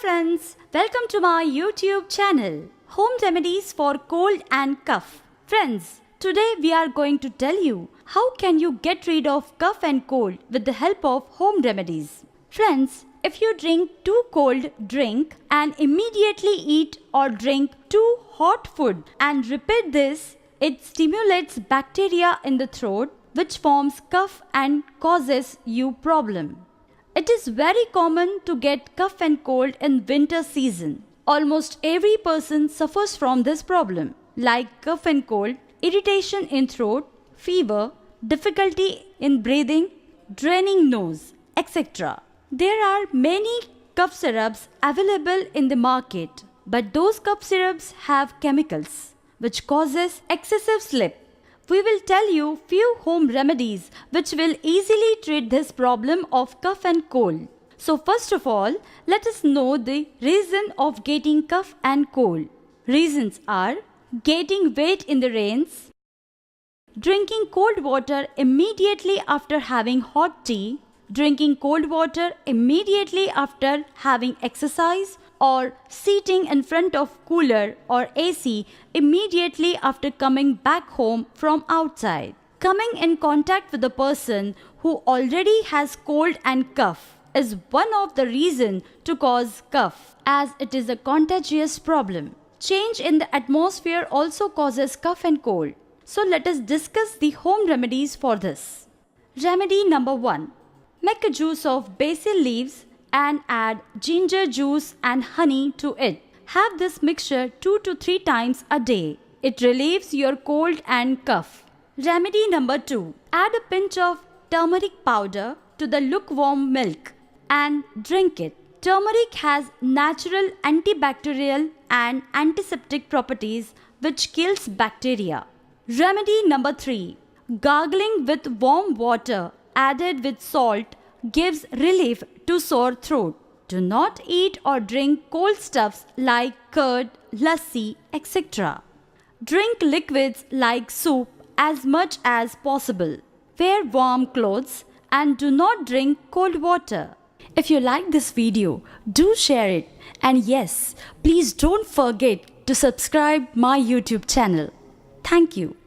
friends, welcome to my YouTube channel, Home Remedies for Cold and Cough. Friends, today we are going to tell you how can you get rid of cough and cold with the help of home remedies. Friends, if you drink too cold drink and immediately eat or drink too hot food and repeat this, it stimulates bacteria in the throat which forms cough and causes you problem. It is very common to get cough and cold in winter season. Almost every person suffers from this problem, like cough and cold, irritation in throat, fever, difficulty in breathing, draining nose, etc. There are many cough syrups available in the market, but those cough syrups have chemicals which causes excessive sleep. We will tell you few home remedies which will easily treat this problem of cough and cold. So first of all, let us know the reason of getting cough and cold. Reasons are getting wet in the rains, drinking cold water immediately after having hot tea, drinking cold water immediately after having exercise, or sitting in front of cooler or AC immediately after coming back home from outside. Coming in contact with a person who already has cold and cough is one of the reasons to cause cough, as it is a contagious problem. Change in the atmosphere also causes cough and cold. So let us discuss the home remedies for this. Remedy number 1. Make a juice of basil leaves and add ginger juice and honey to it. Have this mixture 2 to 3 times a day. It relieves your cold and cough. Remedy number 2. Add a pinch of turmeric powder to the lukewarm milk and drink it. Turmeric has natural antibacterial and antiseptic properties which kills bacteria. Remedy number 3. Gargling with warm water added with salt gives relief to sore throat. Do not eat or drink cold stuffs like curd, lassi, etc. Drink liquids like soup as much as possible. Wear warm clothes and do not drink cold water. If you like this video, do share it, and yes, please don't forget to subscribe my YouTube channel. Thank you.